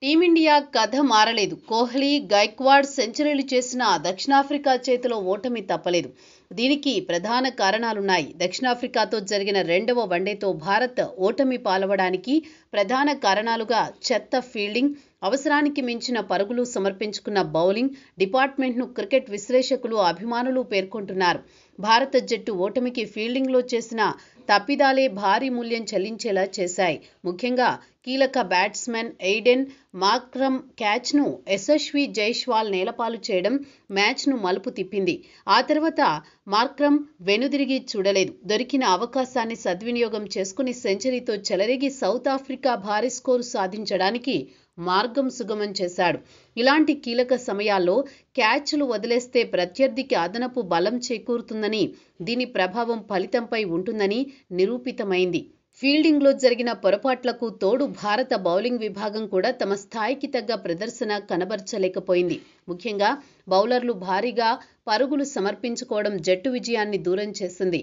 Team India కథ మారలేదు. కోహ్లీ, గైక్వాడ్ సెంచరీలు చేసిన దక్షిణాఫ్రికా చేతిలో ఓటమి తప్పలేదు. దీనికి ప్రధాన కారణాలున్నాయి. దక్షిణాఫ్రికాతో జరిగిన రెండవ వన్డేతో భారత్ ఓటమి పాలవడానికి ప్రధాన కారణాలుగా చెత్త ఫీల్డింగ్, అవసరానికి మించిన పరుగులు సమర్పించుకున్న బౌలింగ్ డిపార్ట్మెంట్ను క్రికెట్ విశ్లేషకులు, అభిమానులు పేర్కొంటున్నారు. భారత జట్టు ఓటమికి ఫీల్డింగ్లో చేసిన తప్పిదాలే భారీ మూల్యం చెల్లించేలా చేశాయి. ముఖ్యంగా కీలక బ్యాట్స్మెన్ ఎయిడెన్ మార్క్రమ్ క్యాచ్ను యశస్వి జైస్వాల్ నేలపాలు చేయడం మ్యాచ్ను మలుపు తిప్పింది. ఆ తర్వాత మార్క్రమ్ వెనుదిరిగి చూడలేదు. దొరికిన అవకాశాన్ని సద్వినియోగం చేసుకుని సెంచరీతో చెలరేగి సౌత్ ఆఫ్రికా భారీ స్కోరు సాధించడానికి మార్గం సుగమం చేశాడు. ఇలాంటి కీలక సమయాల్లో క్యాచ్లు వదిలేస్తే ప్రత్యర్థికి అదనపు బలం చేకూరుతుందని, దీని ప్రభావం ఫలితంపై ఉంటుందని నిరూపితమైంది. ఫీల్డింగ్లో జరిగిన పొరపాట్లకు తోడు భారత బౌలింగ్ విభాగం కూడా తమ స్థాయికి తగ్గ ప్రదర్శన కనబర్చలేకపోయింది. ముఖ్యంగా బౌలర్లు భారీగా పరుగులు సమర్పించుకోవడం జట్టు విజయాన్ని దూరం చేసింది.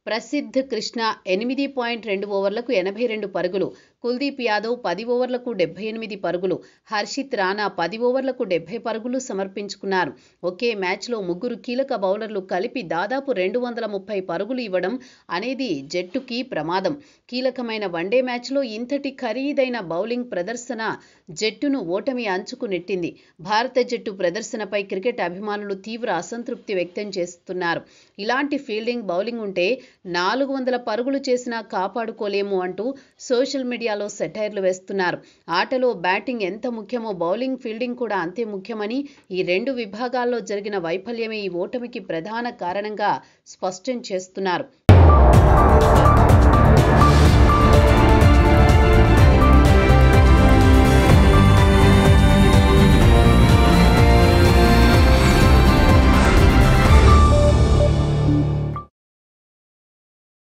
ప్రసిద్ధ్ కృష్ణ 8.2 ఓవర్లకు 82 పరుగులు, కుల్దీప్ యాదవ్ 10 ఓవర్లకు 78 పరుగులు, హర్షిత్ రాణా 10 ఓవర్లకు 70 పరుగులు సమర్పించుకున్నారు. ఒకే మ్యాచ్లో ముగ్గురు కీలక బౌలర్లు కలిపి దాదాపు 230 పరుగులు ఇవ్వడం అనేది జట్టుకి ప్రమాదం. కీలకమైన వన్డే మ్యాచ్లో ఇంతటి ఖరీదైన బౌలింగ్ ప్రదర్శన జట్టును ఓటమి అంచుకు నెట్టింది. భారత జట్టు ప్రదర్శనపై క్రికెట్ అభిమానులు తీవ్ర అసంతృప్తి వ్యక్తం చేస్తున్నారు. ఇలాంటి ఫీల్డింగ్, బౌలింగ్ ఉంటే 400 పరుగులు చేసినా కాపాడుకోలేము అంటూ సోషల్ మీడియాలో సెటైర్లు వేస్తున్నారు. ఆటలో బ్యాటింగ్ ఎంత ముఖ్యమో బౌలింగ్, ఫీల్డింగ్ కూడా అంతే ముఖ్యమని, ఈ రెండు విభాగాల్లో జరిగిన వైఫల్యమే ఈ ఓటమికి ప్రధాన కారణంగా స్పష్టం చేస్తున్నారు.